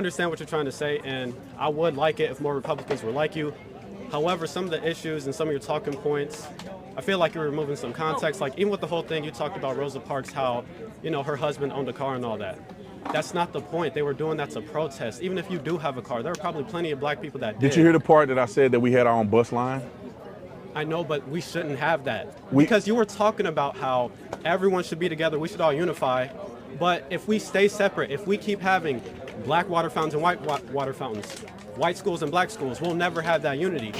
Understand what you're trying to say, and I would like it if more Republicans were like you. However, some of the issues and some of your talking points, I feel like you're removing some context. Like even with the whole thing, you talked about Rosa Parks, how, her husband owned a car and all that. That's not the point. They were doing that to protest. Even if you do have a car, there are probably plenty of black people that did. Did you hear the part that I said that we had our own bus line? I know, but we shouldn't have that. Because you were talking about how everyone should be together, we should all unify. But if we stay separate, if we keep having black water fountains and white water fountains, white schools and black schools, we'll never have that unity.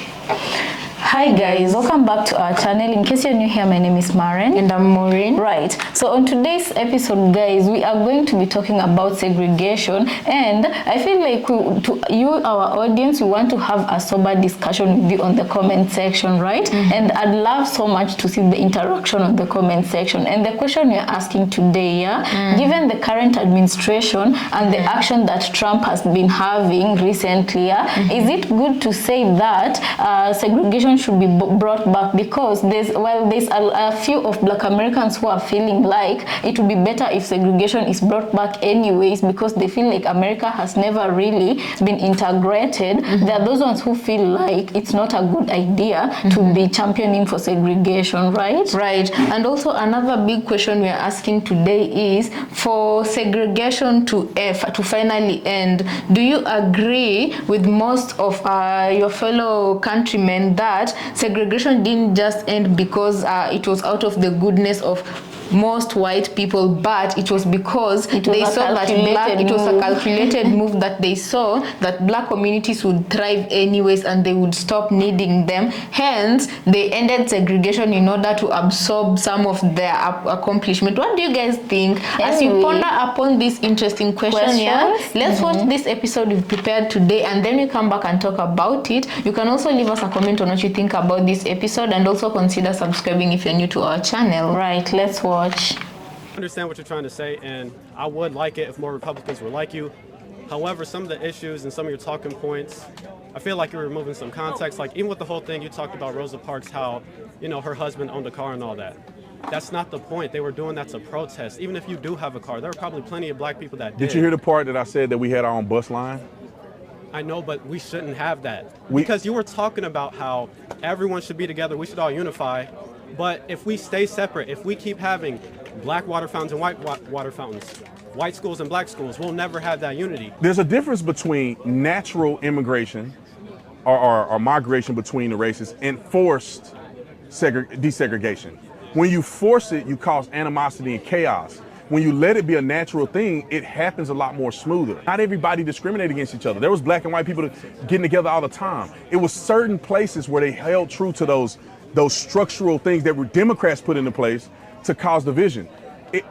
Hi guys, welcome back to our channel. In case you're new here, my name is Maren. And I'm Maureen. Right, so on today's episode, guys, we are going to be talking about segregation, and I feel like our audience, we want to have a sober discussion with you on the comment section, right? Mm-hmm. And I'd love so much to see the interaction on the comment section. And the question we're asking today, given the current administration and the action that Trump has been having recently, is it good to say that segregation should be brought back? Because there's a few of black Americans who are feeling like it would be better if segregation is brought back anyways, because they feel like America has never really been integrated. There are those ones who feel like it's not a good idea to be championing for segregation, right? Right. And also another big question we are asking today is, for segregation to finally end, do you agree with most of your fellow countrymen that segregation didn't just end because it was out of the goodness of most white people, but it was because they saw that it was a calculated move that they saw that black communities would thrive anyways and they would stop needing them. Hence, they ended segregation in order to absorb some of their accomplishment. What do you guys think? As you ponder upon this interesting question, let's watch this episode we've prepared today, and then we come back and talk about it. You can also leave us a comment on what you think about this episode, and also consider subscribing if you're new to our channel. Right, let's watch. I understand what you're trying to say, and I would like it if more Republicans were like you. However, some of the issues and some of your talking points, I feel like you're removing some context. Like even with the whole thing, you talked about Rosa Parks, how, her husband owned a car and all that. That's not the point. They were doing that to protest. Even if you do have a car, there are probably plenty of black people that did. Did you hear the part that I said that we had our own bus line? I know, but we shouldn't have that. Because you were talking about how everyone should be together, we should all unify. But if we stay separate, if we keep having black water fountains and white water fountains, white schools and black schools, we'll never have that unity. There's a difference between natural immigration or migration between the races and forced desegregation. When you force it, you cause animosity and chaos. When you let it be a natural thing, it happens a lot more smoother. Not everybody discriminated against each other. There was black and white people getting together all the time. It was certain places where they held true to those structural things that were Democrats put into place to cause division.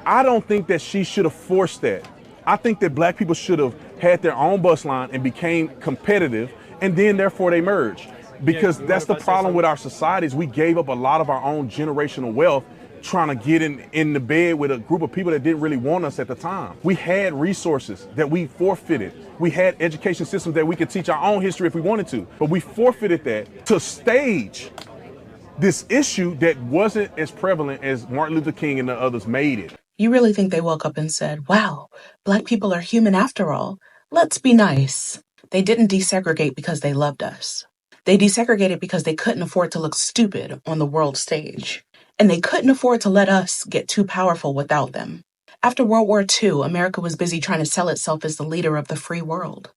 I don't think that she should have forced that. I think that black people should have had their own bus line and became competitive, and then therefore they merged. Because that's the problem with our societies. We gave up a lot of our own generational wealth trying to get in the bed with a group of people that didn't really want us at the time. We had resources that we forfeited. We had education systems that we could teach our own history if we wanted to, but we forfeited that to stage this issue that wasn't as prevalent as Martin Luther King and the others made it. You really think they woke up and said, wow, black people are human after all. Let's be nice. They didn't desegregate because they loved us. They desegregated because they couldn't afford to look stupid on the world stage. And they couldn't afford to let us get too powerful without them. After World War II, America was busy trying to sell itself as the leader of the free world.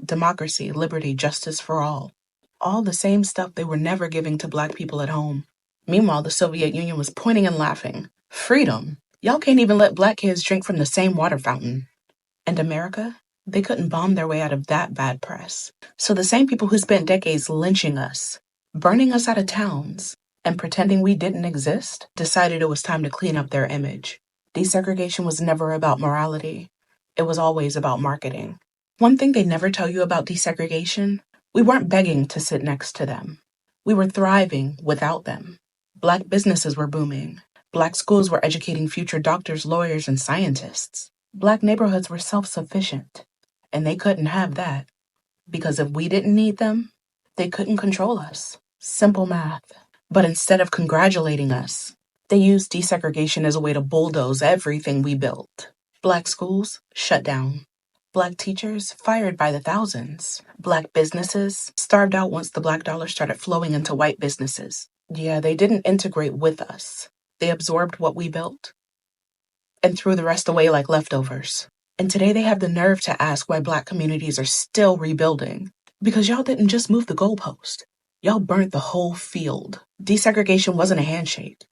Democracy, liberty, justice for all. All the same stuff they were never giving to black people at home. Meanwhile, the Soviet Union was pointing and laughing. Freedom? Y'all can't even let black kids drink from the same water fountain. And America? They couldn't bomb their way out of that bad press. So the same people who spent decades lynching us, burning us out of towns, and pretending we didn't exist, decided it was time to clean up their image. Desegregation was never about morality. It was always about marketing. One thing they never tell you about desegregation: we weren't begging to sit next to them. We were thriving without them. Black businesses were booming. Black schools were educating future doctors, lawyers, and scientists. Black neighborhoods were self-sufficient. And they couldn't have that. Because if we didn't need them, they couldn't control us. Simple math. But instead of congratulating us, they used desegregation as a way to bulldoze everything we built. Black schools shut down. Black teachers fired by the thousands. Black businesses starved out once the black dollar started flowing into white businesses. Yeah, they didn't integrate with us. They absorbed what we built and threw the rest away like leftovers. And today they have the nerve to ask why Black communities are still rebuilding. Because y'all didn't just move the goalpost. Y'all burnt the whole field. Desegregation wasn't a handshake.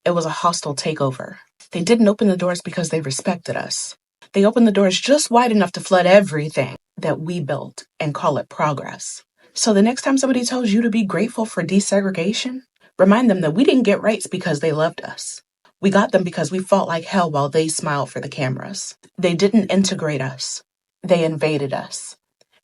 It was a hostile takeover. They didn't open the doors because they respected us. They opened the doors just wide enough to flood everything that we built and call it progress. So the next time somebody tells you to be grateful for desegregation, remind them that we didn't get rights because they loved us. We got them because we fought like hell while they smiled for the cameras. They didn't integrate us. They invaded us.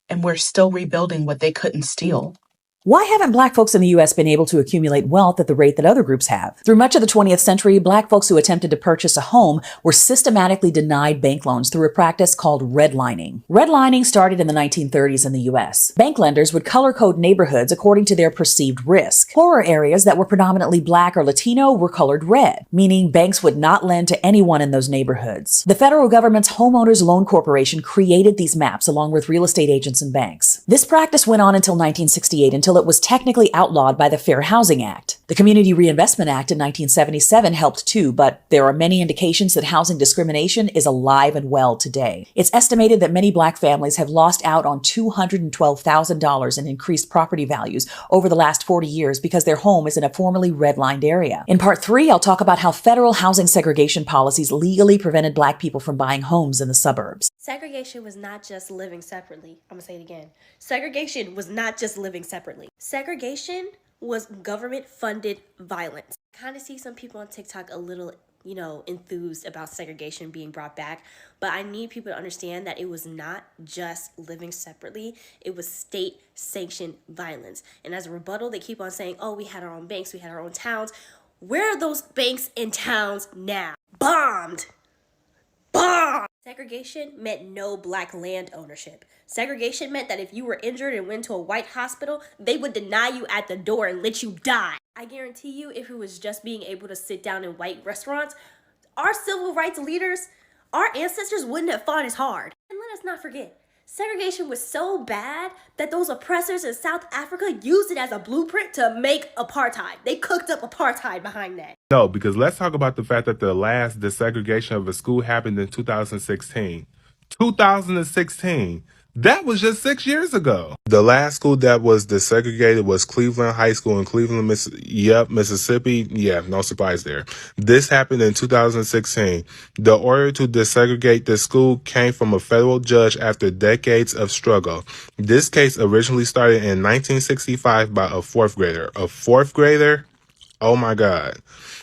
And we're still rebuilding what they couldn't steal. Why haven't Black folks in the U.S. been able to accumulate wealth at the rate that other groups have? Through much of the 20th century, Black folks who attempted to purchase a home were systematically denied bank loans through a practice called redlining. Redlining started in the 1930s in the U.S. Bank lenders would color code neighborhoods according to their perceived risk. Poorer areas that were predominantly Black or Latino were colored red, meaning banks would not lend to anyone in those neighborhoods. The federal government's Homeowners Loan Corporation created these maps along with real estate agents and banks. This practice went on until 1968, until it was technically outlawed by the Fair Housing Act. The Community Reinvestment Act in 1977 helped too, but there are many indications that housing discrimination is alive and well today. It's estimated that many Black families have lost out on $212,000 in increased property values over the last 40 years because their home is in a formerly redlined area. In part 3, I'll talk about how federal housing segregation policies legally prevented Black people from buying homes in the suburbs. Segregation was not just living separately. I'm gonna say it again. Segregation was not just living separately. Segregation was government-funded violence. I kind of see some people on TikTok a little, enthused about segregation being brought back, but I need people to understand that it was not just living separately. It was state-sanctioned violence. And as a rebuttal, they keep on saying, oh, we had our own banks, we had our own towns. Where are those banks and towns now? Bombed! Segregation meant no Black land ownership. Segregation meant that if you were injured and went to a white hospital, they would deny you at the door and let you die. I guarantee you, if it was just being able to sit down in white restaurants, our civil rights leaders, our ancestors wouldn't have fought as hard. And let us not forget, segregation was so bad that those oppressors in South Africa used it as a blueprint to make apartheid. They cooked up apartheid behind that. No, because let's talk about the fact that the last desegregation of a school happened in 2016. 2016. That was just 6 years ago. The last school that was desegregated was Cleveland High School in Cleveland, Mississippi. Yeah, no surprise there. This happened in 2016. The order to desegregate the school came from a federal judge after decades of struggle. This case originally started in 1965 by a fourth grader. A fourth grader? Oh my God.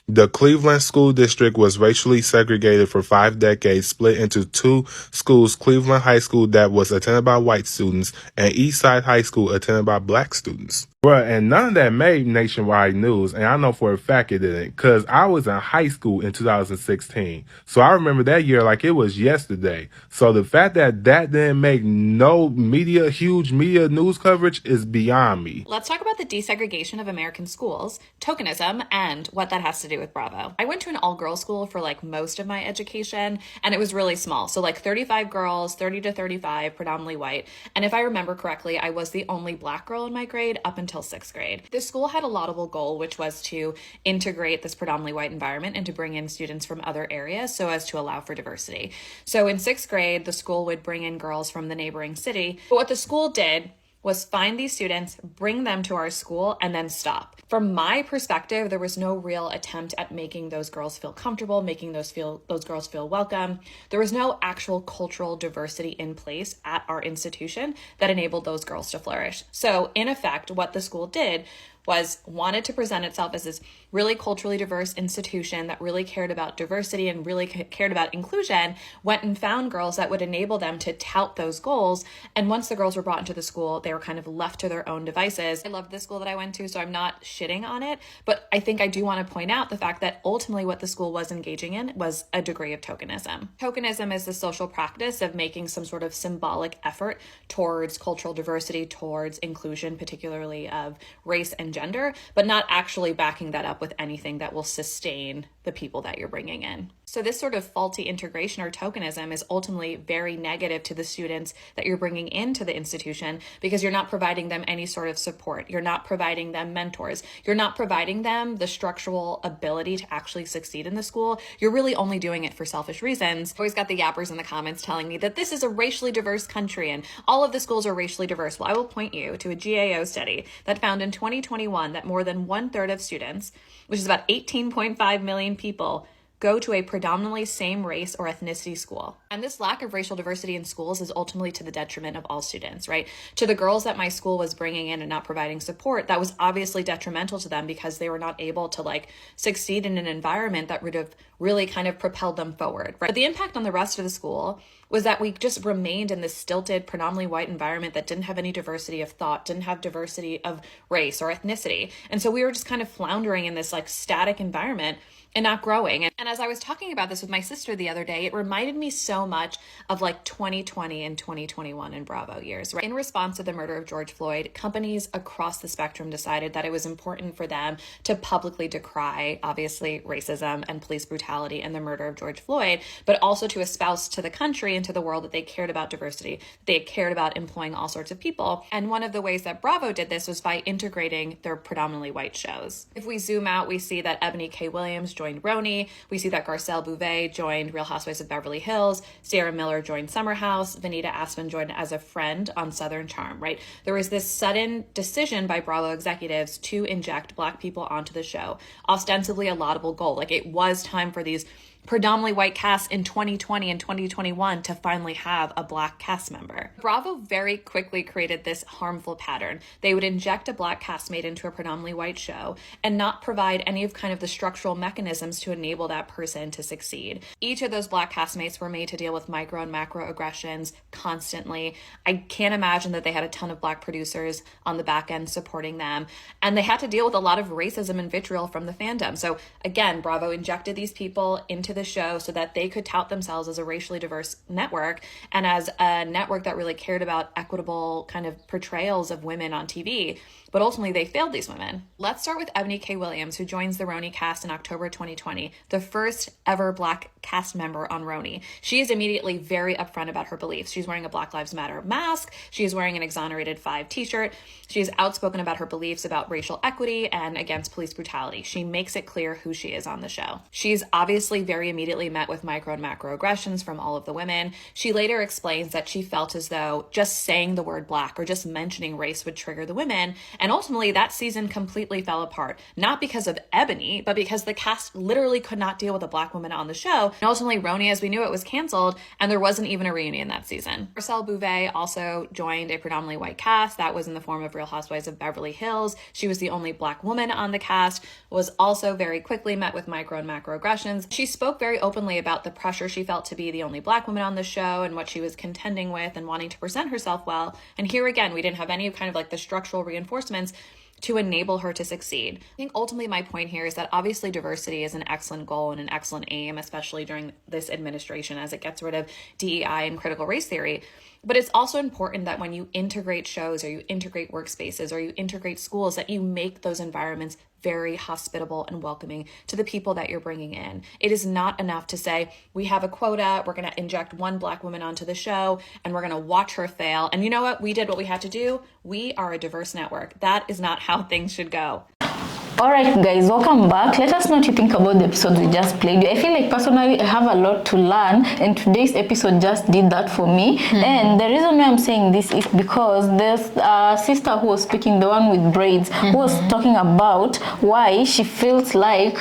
The Cleveland School District was racially segregated for 5 decades, split into 2 schools, Cleveland High School that was attended by white students and Eastside High School attended by Black students. Bruh, and none of that made nationwide news, and I know for a fact it didn't, because I was in high school in 2016. So I remember that year like it was yesterday. So the fact that that didn't make no huge media news coverage is beyond me. Let's talk about the desegregation of American schools, tokenism, and what that has to do with Bravo. I went to an all-girls school for most of my education, and it was really small. So 35 girls, 30 to 35, predominantly white. And if I remember correctly, I was the only Black girl in my grade up until 6th grade. This school had a laudable goal, which was to integrate this predominantly white environment and to bring in students from other areas so as to allow for diversity. So in 6th grade, the school would bring in girls from the neighboring city. But what the school did was find these students, bring them to our school, and then stop. From my perspective, there was no real attempt at making those girls feel comfortable, making those girls feel welcome. There was no actual cultural diversity in place at our institution that enabled those girls to flourish. So in effect, what the school did was wanted to present itself as this really culturally diverse institution that really cared about diversity and really cared about inclusion, went and found girls that would enable them to tout those goals. And once the girls were brought into the school, they were kind of left to their own devices. I loved the school that I went to, so I'm not shitting on it, but I think I do want to point out the fact that ultimately what the school was engaging in was a degree of tokenism. Tokenism is the social practice of making some sort of symbolic effort towards cultural diversity, towards inclusion, particularly of race and gender, but not actually backing that up with anything that will sustain the people that you're bringing in. So this sort of faulty integration or tokenism is ultimately very negative to the students that you're bringing into the institution, because you're not providing them any sort of support. You're not providing them mentors. You're not providing them the structural ability to actually succeed in the school. You're really only doing it for selfish reasons. Always got the yappers in the comments telling me that this is a racially diverse country and all of the schools are racially diverse. Well, I will point you to a GAO study that found in 2021 that more than 1/3 of students, which is about 18.5 million people, go to a predominantly same race or ethnicity school. And this lack of racial diversity in schools is ultimately to the detriment of all students, right? To the girls that my school was bringing in and not providing support, that was obviously detrimental to them because they were not able to succeed in an environment that would have really kind of propelled them forward, right? But the impact on the rest of the school was that we just remained in this stilted, predominantly white environment that didn't have any diversity of thought, didn't have diversity of race or ethnicity. And so we were just kind of floundering in this static environment and not growing. And as I was talking about this with my sister the other day, it reminded me so much of 2020 and 2021 and Bravo years, right? In response to the murder of George Floyd, companies across the spectrum decided that it was important for them to publicly decry, obviously, racism and police brutality and the murder of George Floyd, but also to espouse to the country and to the world that they cared about diversity, they cared about employing all sorts of people. And one of the ways that Bravo did this was by integrating their predominantly white shows. If we zoom out, we see that Ebony K. Williams joined Roni. We see that Garcelle Bouvet joined Real Housewives of Beverly Hills. Sierra Miller joined Summer House. Vanita Aspen joined as a friend on Southern Charm, right? There was this sudden decision by Bravo executives to inject Black people onto the show, ostensibly a laudable goal. It was time for these predominantly white casts in 2020 and 2021 to finally have a Black cast member. Bravo very quickly created this harmful pattern. They would inject a Black castmate into a predominantly white show and not provide any of the structural mechanisms to enable that person to succeed. Each of those Black castmates were made to deal with micro and macro aggressions constantly. I can't imagine that they had a ton of Black producers on the back end supporting them. And they had to deal with a lot of racism and vitriol from the fandom. So again, Bravo injected these people into the show so that they could tout themselves as a racially diverse network and as a network that really cared about equitable portrayals of women on TV. But ultimately, they failed these women. Let's start with Ebony K. Williams, who joins the Roni cast in October 2020, the first ever Black cast member on Roni. She is immediately very upfront about her beliefs. She's wearing a Black Lives Matter mask. She is wearing an Exonerated 5 t-shirt. She is outspoken about her beliefs about racial equity and against police brutality. She makes it clear who she is on the show. She's obviously very immediately met with micro and macro aggressions from all of the women. She later explains that she felt as though just saying the word Black or just mentioning race would trigger the women. And ultimately, that season completely fell apart, not because of Ebony, but because the cast literally could not deal with a Black woman on the show. And ultimately, Roni, as we knew it, was canceled, and there wasn't even a reunion that season. Garcelle Bouvet also joined a predominantly white cast. That was in the form of Real Housewives of Beverly Hills. She was the only Black woman on the cast, was also very quickly met with micro and macro aggressions. She spoke very openly about the pressure she felt to be the only Black woman on the show and what she was contending with and wanting to present herself well. And here again, we didn't have any the structural reinforcements to enable her to succeed. I think ultimately my point here is that obviously diversity is an excellent goal and an excellent aim, especially during this administration as it gets rid of DEI and critical race theory. But it's also important that when you integrate shows or you integrate workspaces or you integrate schools, that you make those environments very hospitable and welcoming to the people that you're bringing in. It is not enough to say, we have a quota, we're going to inject one Black woman onto the show, and we're going to watch her fail. And you know what? We did what we had to do. We are a diverse network. That is not how things should go. Alright guys, welcome back. Let us know what you think about the episodes we just played. I feel personally I have a lot to learn, and today's episode just did that for me. And the reason why I'm saying this is because there's a sister who was speaking, the one with braids, who was talking about why she feels like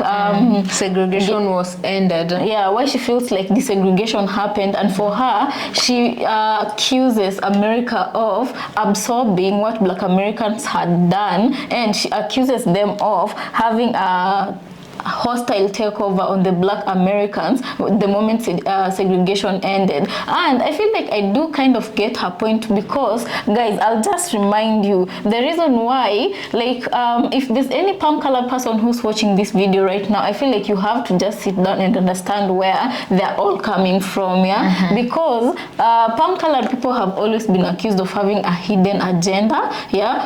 segregation was ended. Yeah, why she feels like desegregation happened, and for her, she accuses America of absorbing what Black Americans had done, and she accuses them of having a hostile takeover on the Black Americans the moment segregation ended. And I feel like I do kind of get her point, because guys, I'll just remind you the reason why, if there's any palm colored person who's watching this video right now, I feel like you have to just sit down and understand where they're all coming from, because palm colored people have always been accused of having a hidden agenda,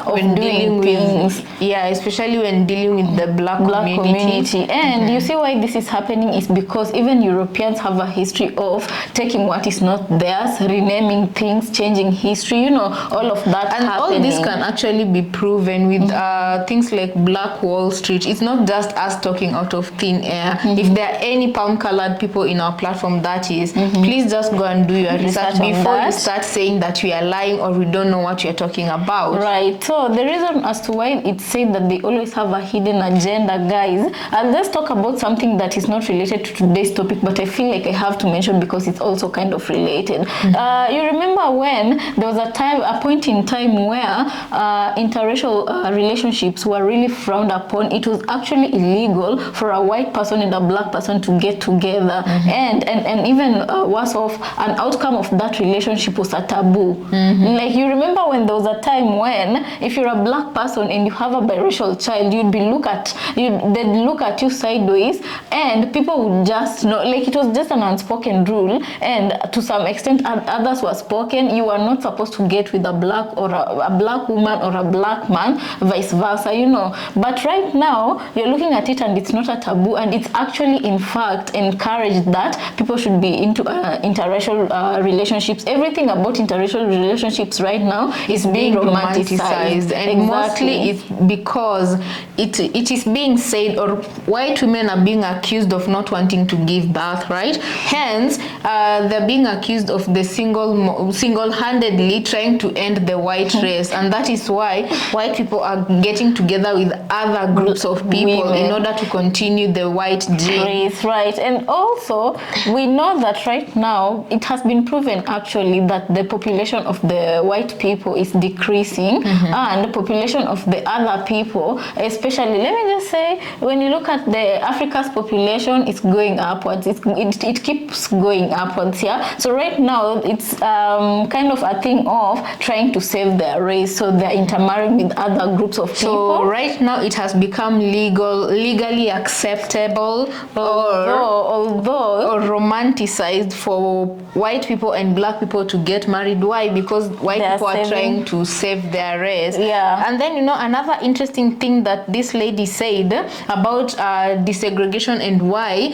of when doing things, especially when dealing with the black community. And you see why this is happening is because even Europeans have a history of taking what is not theirs, renaming things, changing history, you know, all of that and happening. all this can actually be proven with things like Black Wall Street. It's not just us talking out of thin air. If there are any palm-colored people in our platform, that is, please just go and do your research before you start saying that we are lying or we don't know what you're talking about. Right. So the reason as to why it's said that they always have a hidden agenda, guys, I'll just talk about something that is not related to today's topic, but I feel like I have to mention because it's also kind of related. You remember when there was a point in time where interracial relationships were really frowned upon. It was actually illegal for a white person and a black person to get together, and even worse off, an outcome of that relationship was a taboo. Like, you remember when there was a time when if you're a black person and you have a biracial child, they'd look at you sideways, and people would just know, like, it was just an unspoken rule, and to some extent others were spoken. You are not supposed to get with a black or a black woman or a black man, vice versa, you know. But right now you're looking at it and it's not a taboo, and it's actually in fact encouraged that people should be into interracial relationships. Everything about interracial relationships right now is being romanticized, and mostly it's because it is being said, or white women are being accused of not wanting to give birth, right? Hence they're being accused of the single-handedly trying to end the white race, and that is why white people are getting together with other groups of people in order to continue the white gene. Right. And also we know that right now it has been proven actually that the population of the white people is decreasing, and the population of the other people, especially, let me just say, when you look at the Africa's population, it's going upwards. It keeps going upwards, yeah. So right now it's kind of a thing of trying to save their race, so they're intermarrying with other groups of people. So right now it has become legally acceptable or romanticized for white people and black people to get married. Why? Because white people are trying to save their race. Yeah. And then, you know, another interesting thing that this lady said about desegregation and why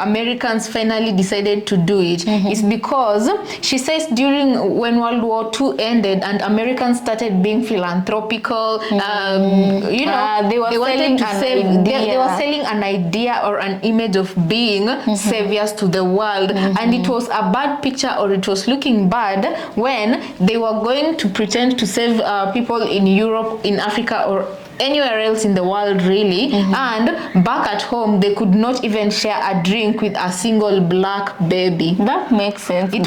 Americans finally decided to do it is because she says when World War II ended and Americans started being philanthropical, you know, they were selling an idea or an image of being saviors to the world, and it was a bad picture, or it was looking bad when they were going to pretend to save people in Europe, in Africa, or anywhere else in the world, really, and back at home they could not even share a drink with a single black baby. That makes sense. It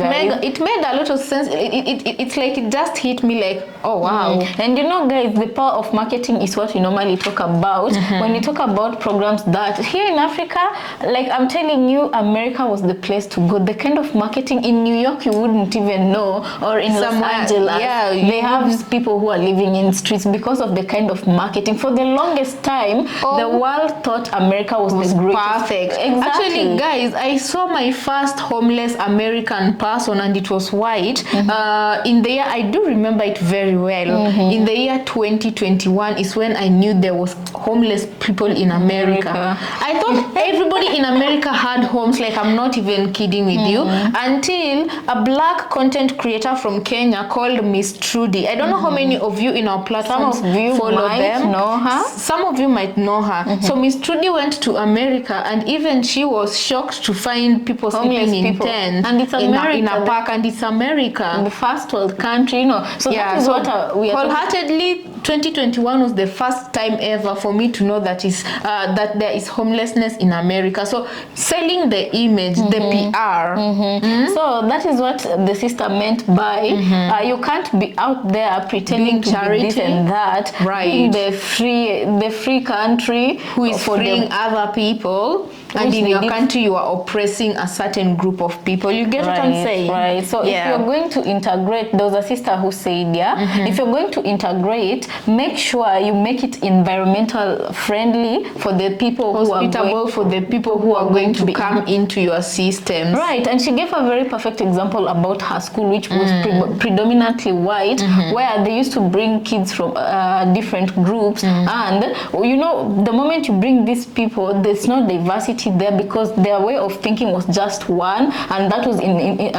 made a lot of sense. It's like it just hit me like, oh wow. And you know, guys, the power of marketing is what we normally talk about when we talk about programs that here in Africa, like I'm telling you, America was the place to go. The kind of marketing in New York you wouldn't even know, or in Los Angeles, they have people who are living in streets because of the kind of marketing. For the longest time, the world thought America was the greatest. Perfect. Exactly. Actually, guys, I saw my first homeless American person, and it was white. In the year, I do remember it very well. In the year 2021 is when I knew there was homeless people in America. I thought everybody in America had homes. Like, I'm not even kidding with you. Until a black content creator from Kenya called Miss Trudy. I don't know how many of you in our platforms follow them. Know her. Some of you might know her. So Miss Trudy went to America, and even she was shocked to find people sleeping in tents, and it's America, in a park, and it's America, the first world country, you know. So that is what we are wholeheartedly. 2021 was the first time ever for me to know that there is homelessness in America. So selling the image, the PR. So that is what the sister meant by you can't be out there pretending to be this and that, right? Being the free country who is freeing other people. And in your country, you are oppressing a certain group of people. You get what I'm saying? Right. So if you're going to integrate, there was a sister who said, if you're going to integrate, make sure you make it environmental friendly for the people who are going to come into your systems. Right. And she gave a very perfect example about her school, which was predominantly white, where they used to bring kids from different groups. And, you know, the moment you bring these people, there's no diversity there because their way of thinking was just one, and that was in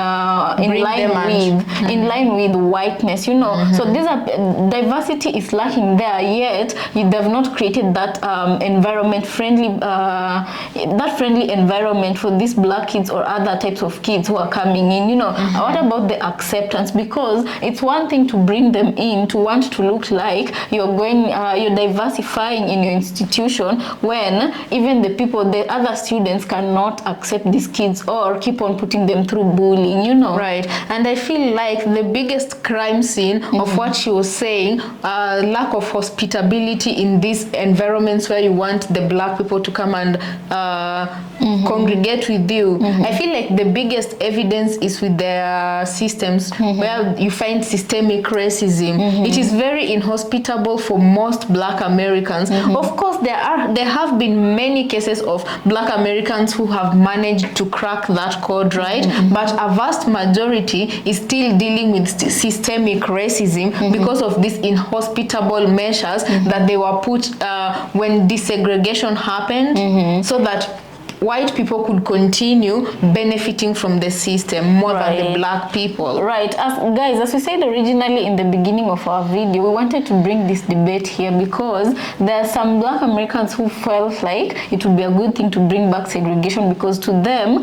line with whiteness, you know. So these are diversity is lacking there, yet they've not created that friendly environment for these black kids or other types of kids who are coming in, you know. What about the acceptance? Because it's one thing to bring them in, to want to look like you're diversifying in your institution, when even the other students cannot accept these kids or keep on putting them through bullying, you know. Right. And I feel like the biggest crime scene of what she was saying, lack of hospitality in these environments where you want the black people to come and congregate with you. I feel like the biggest evidence is with their systems, where you find systemic racism. It is very inhospitable for most black Americans. Of course, there have been many cases of black Americans who have managed to crack that code, right? But a vast majority is still dealing with systemic racism because of these inhospitable measures that they were put when desegregation happened, so that white people could continue benefiting from the system more than the black people. Right. As we said originally in the beginning of our video, we wanted to bring this debate here because there are some black Americans who felt like it would be a good thing to bring back segregation, because to them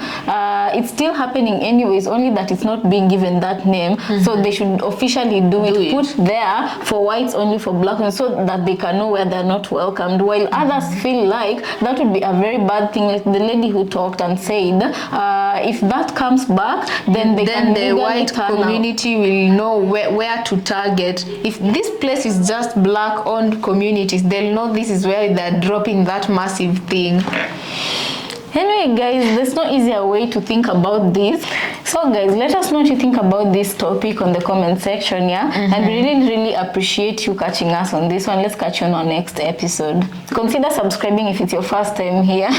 it's still happening anyways, only that it's not being given that name. So they should officially do it, put there for whites, only for black ones, so that they can know where they're not welcomed, while others feel like that would be a very bad thing, like the lady who talked and said if that comes back, then the white community will know where to target. If this place is just black owned communities, they'll know this is where they're dropping that massive thing. Anyway, guys, there's no easier way to think about this. So guys, let us know what you think about this topic on the comment section, and we really appreciate you catching us on this one. Let's catch you on our next episode. Consider subscribing if it's your first time here.